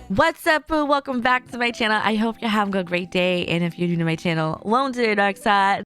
What's up, boo? Welcome back to my channel. I hope you're having a great day, and if you're new to my channel, welcome to the dark side.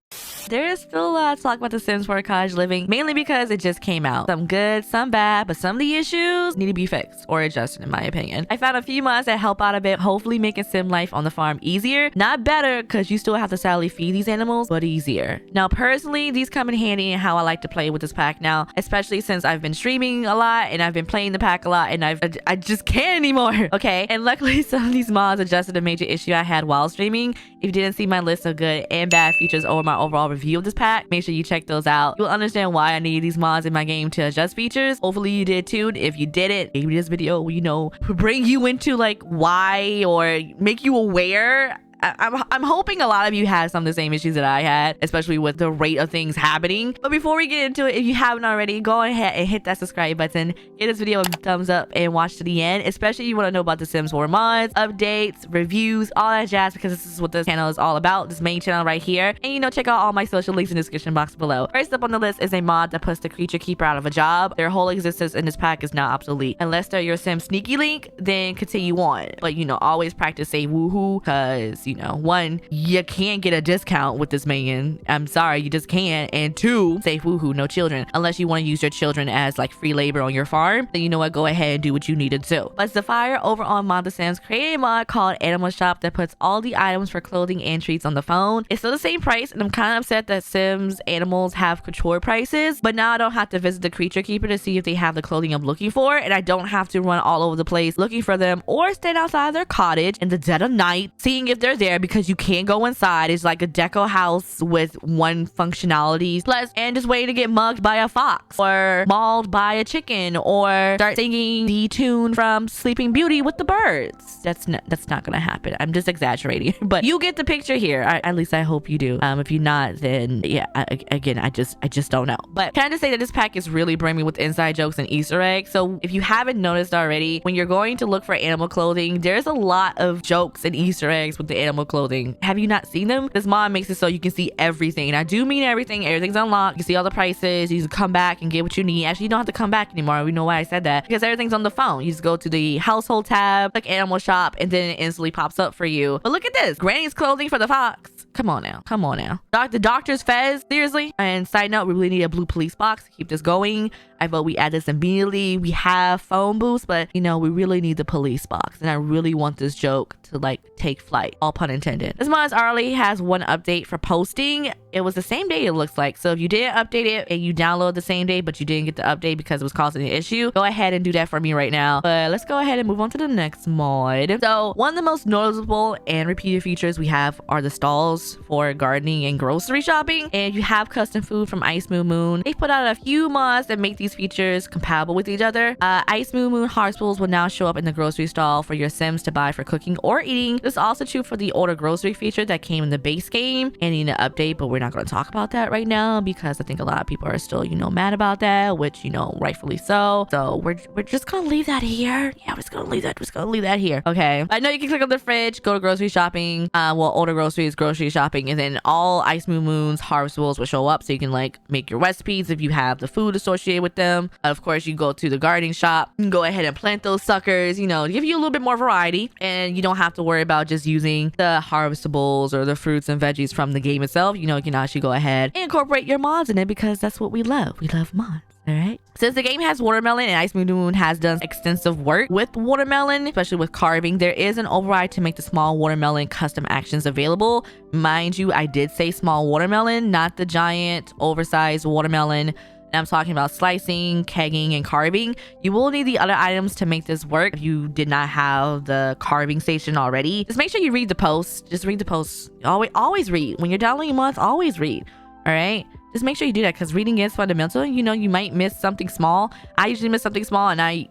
There is still a lot to talk about The Sims 4 Cottage Living, mainly because it just came out. Some good, some bad, but some of the issues need to be fixed or adjusted in my opinion. I found a few mods that help out a bit, hopefully making sim life on the farm easier. Not better, because you still have to sadly feed these animals, but easier. Now personally, these come in handy in how I like to play with this pack now, especially since I've been streaming a lot and I've been playing the pack a lot and I just can't anymore, okay? And luckily some of these mods adjusted a major issue I had while streaming. If you didn't see my list of good and bad features or my overall review of this pack, make sure you check those out. You'll understand why I need these mods in my game to adjust features. Hopefully you did too. If you didn't, maybe this video will, you know, bring you into like why or make you aware. I'm hoping a lot of you had some of the same issues that I had, especially with the rate of things happening. But before we get into it, if you haven't already, go ahead and hit that subscribe button. Give this video a thumbs up and watch to the end, especially if you want to know about the Sims 4 mods, updates, reviews, all that jazz, because this is what this channel is all about, this main channel right here. And you know, check out all my social links in the description box below. First up on the list is a mod that puts the creature keeper out of a job. Their whole existence in this pack is now obsolete. Unless they're your Sim sneaky link, then continue on. But you know, always practice say woohoo, because you know, one, you can't get a discount with this minion. I'm sorry, you just can't. And two, say woohoo, no children. Unless you want to use your children as like free labor on your farm, then you know what, go ahead and do what you need to do. But Sapphire over on Mod The Sims created a mod called Animal Shop that puts all the items for clothing and treats on the phone. It's still the same price, and I'm kind of upset that Sims animals have couture prices, but now I don't have to visit the creature keeper to see if they have the clothing I'm looking for, and I don't have to run all over the place looking for them or stand outside their cottage in the dead of night seeing if they're there, because you can't go inside. It's like a deco house with one functionality plus, and just waiting to get mugged by a fox or mauled by a chicken or start singing the tune from Sleeping Beauty with the birds. That's not gonna happen. I'm just exaggerating, but you get the picture here. At least I hope you do. If you're not, then yeah, again, I just don't know. But can I just say that this pack is really brimming with inside jokes and Easter eggs. So if you haven't noticed already, when you're going to look for animal clothing, there's a lot of jokes and Easter eggs with the animal clothing. Have you not seen them? This mod makes it so you can see everything, and I do mean everything. Everything's unlocked. You can see all the prices. You can come back and get what you need. Actually, you don't have to come back anymore. We know why I said that, because everything's on the phone. You just go to the household tab, click Animal Shop, and then it instantly pops up for you. But look at this, Granny's clothing for the fox. Come on now, come on now. The doctor's fez, seriously. And side note, we really need a blue police box to keep this going. I vote we add this immediately. We have phone booths, but you know, we really need the police box, and I really want this joke to like take flight, all pun intended. This mod already has one update for posting. It was the same day, it looks like. So if you didn't update it and you download the same day but you didn't get the update because it was causing an issue, go ahead and do that for me right now. But let's go ahead and move on to the next mod. So one of the most noticeable and repeated features we have are the stalls for gardening and grocery shopping, and you have custom food from Ice Moo Moon. They put out a few mods that make these features compatible with each other. Ice Moo Moon Harvestables will now show up in the grocery stall for your Sims to buy for cooking or eating. This is also true for the order grocery feature that came in the base game and in an update, but we're not going to talk about that right now because I think a lot of people are still, you know, mad about that, which, you know, rightfully so. So we're just gonna leave that here. Yeah, we're just gonna leave that here. Okay, I know you can click on the fridge, go to grocery shopping, well, order groceries, grocery shopping, and then all Ice Moo Moon's Harvestables will show up, so you can like make your recipes if you have the food associated with them. Of course, you go to the gardening shop, you can go ahead and plant those suckers, you know, give you a little bit more variety, and you don't have to worry about just using the Harvestables or the fruits and veggies from the game itself. You know, you can actually go ahead and incorporate your mods in it, because that's what we love. We love mods. All right. Since the game has watermelon and Ice Moo Moon has done extensive work with watermelon, especially with carving, there is an override to make the small watermelon custom actions available. Mind you, I did say small watermelon, not the giant oversized watermelon. And I'm talking about slicing, kegging, and carving. You will need the other items to make this work if you did not have the carving station already. Just make sure you read the post. Just read the post. Always read. When you're downloading mods, always read. All right? Just make sure you do that, because reading is fundamental. You know, you might miss something small. I usually miss something small, and I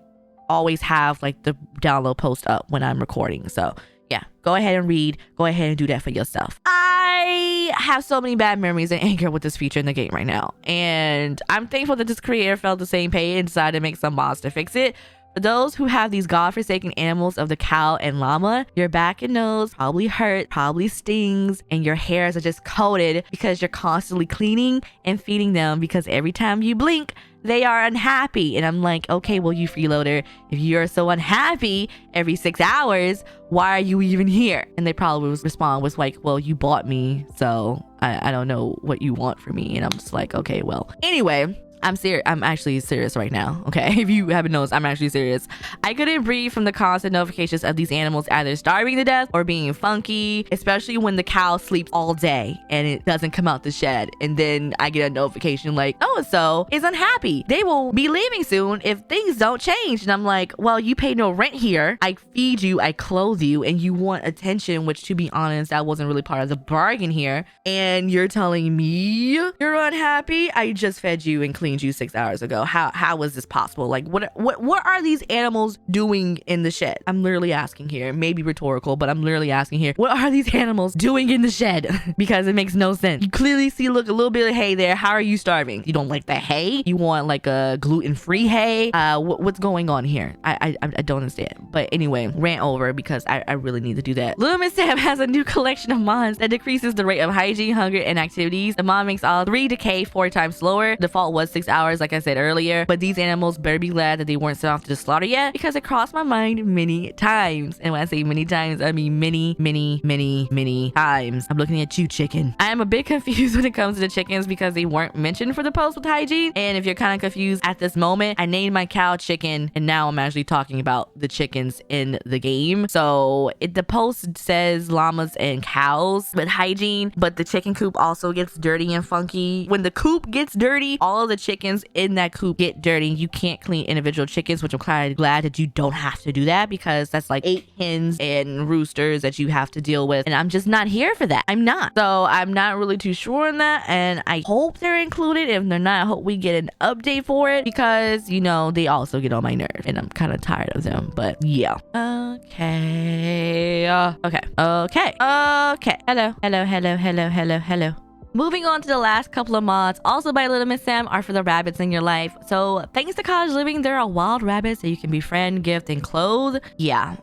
always have like the download post up when I'm recording. So yeah, go ahead and read. Go ahead and do that for yourself. I have so many bad memories and anger with this feature in the game right now, and I'm thankful that this creator felt the same pain and decided to make some mods to fix it. For those who have these godforsaken animals of the cow and llama, your back and nose probably hurt, probably stings, and your hairs are just coated because you're constantly cleaning and feeding them, because every time you blink, they are unhappy. And I'm like, okay, well, you freeloader, if you're so unhappy every 6 hours, why are you even here? And they probably would respond with like, well, you bought me, so I don't know what you want from me. And I'm just like, okay, well, anyway, I'm serious. I'm actually serious right now. Okay. If you haven't noticed, I'm actually serious. I couldn't breathe from the constant notifications of these animals either starving to death or being funky, especially when the cow sleeps all day and it doesn't come out the shed. And then I get a notification like, so is unhappy. They will be leaving soon if things don't change. And I'm like, well, you pay no rent here. I feed you, I clothe you, and you want attention, which to be honest, that wasn't really part of the bargain here. And you're telling me you're unhappy? I just fed you and cleaned you 6 hours ago. How is this possible? Like, what are these animals doing in the shed? I'm literally asking here. Maybe rhetorical, but I'm literally asking here. What are these animals doing in the shed? Because it makes no sense. You clearly see, look, a little bit of hay there. How are you starving? You don't like the hay? You want like a gluten-free hay? What's going on here? I don't understand. But anyway, rant over because I really need to do that. Little Miss Sam has a new collection of mods that decreases the rate of hygiene, hunger, and activities. The mod makes all 3 decay 4 times slower. Default was 6 hours, like I said earlier, but these animals better be glad that they weren't sent off to the slaughter yet, because it crossed my mind many times. And when I say many times, I mean many times. I'm looking at you, chicken. I am a bit confused when it comes to the chickens because they weren't mentioned for the post with hygiene. And if you're kind of confused at this moment, I named my cow Chicken, and now I'm actually talking about the chickens in the game. So the post says llamas and cows with hygiene, but the chicken coop also gets dirty and funky. When the coop gets dirty, all of the chickens in that coop get dirty. You can't clean individual chickens, which I'm kind of glad that you don't have to do that, because that's like 8 hens and roosters that you have to deal with, and I'm just not here for that. I'm not. So I'm not really too sure on that, and I hope they're included. If they're not, I hope we get an update for it, because you know they also get on my nerves and I'm kind of tired of them. But yeah, okay, hello. Moving on to the last couple of mods, also by Little Miss Sam, are for the rabbits in your life. So thanks to Cottage Living, there are wild rabbits that you can befriend, gift, and clothe. Yeah.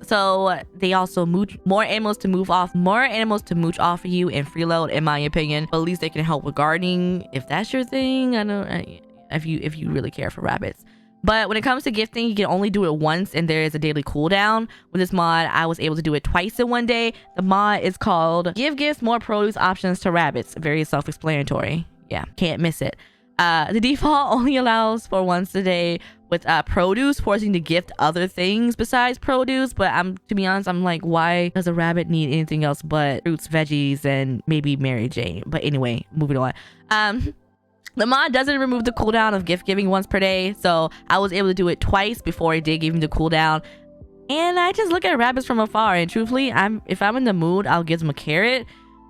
So they also more animals to mooch off of you and freeload, in my opinion. But at least they can help with gardening if that's your thing. If you really care for rabbits. But when it comes to gifting, you can only do it once, and there is a daily cooldown. With this mod, I was able to do it twice in one day. The mod is called Give Gifts More Produce Options to Rabbits. Very self-explanatory. Yeah, can't miss it. The default only allows for once a day with produce, forcing to gift other things besides produce. But to be honest, I'm like, why does a rabbit need anything else but fruits, veggies, and maybe Mary Jane? But anyway, moving on. The mod doesn't remove the cooldown of gift giving once per day, so I was able to do it twice before it did give me the cooldown. And I just look at rabbits from afar, and truthfully, if I'm in the mood, I'll give them a carrot.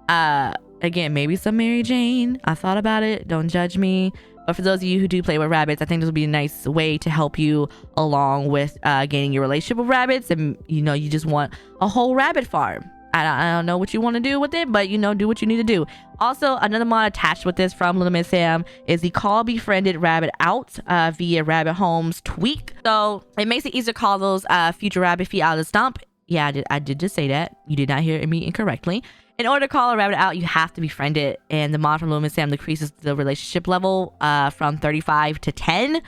Again, maybe some Mary Jane. I thought about it. Don't judge me. But for those of you who do play with rabbits, I think this would be a nice way to help you along with gaining your relationship with rabbits. And you just want a whole rabbit farm. I don't know what you want to do with it, but do what you need to do. Also, another mod attached with this from Little Miss Sam is the Call Befriended Rabbit Out via Rabbit Home's tweak. So it makes it easier to call those future rabbit feet out of the stump. Yeah, I did just say that. You did not hear me incorrectly. In order to call a rabbit out, you have to befriend it, and the mod from Little Miss Sam decreases the relationship level from 35 to 10.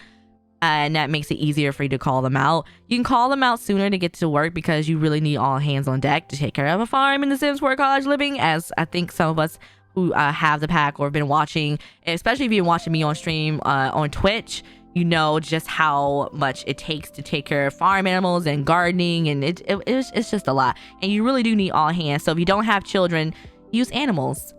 And that makes it easier for you to call them out. You can call them out sooner to get to work, because you really need all hands on deck to take care of a farm in The Sims 4 Cottage Living, as I think some of us who have the pack or have been watching, especially if you've been watching me on stream on Twitch, you know just how much it takes to take care of farm animals and gardening, and it's just a lot. And you really do need all hands. So if you don't have children, use animals.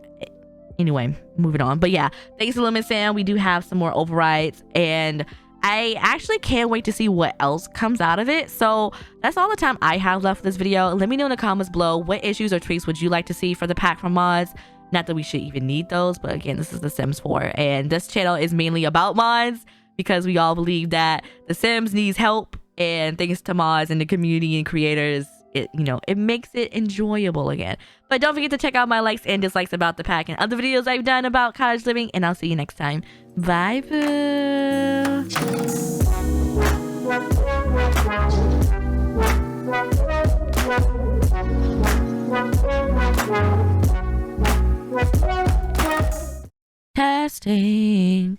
Anyway, moving on. But yeah, thanks to Little Miss Sam, we do have some more overrides, and I actually can't wait to see what else comes out of it. So that's all the time I have left for this video. Let me know in the comments below, what issues or tweaks would you like to see for the pack from mods? Not that we should even need those, but again, this is The Sims 4, and this channel is mainly about mods, because we all believe that The Sims needs help, and thanks to mods and the community and creators, it makes it enjoyable again. But don't forget to check out my likes and dislikes about the pack and other videos I've done about cottage living, and I'll see you next time. Bye, boo. Testing.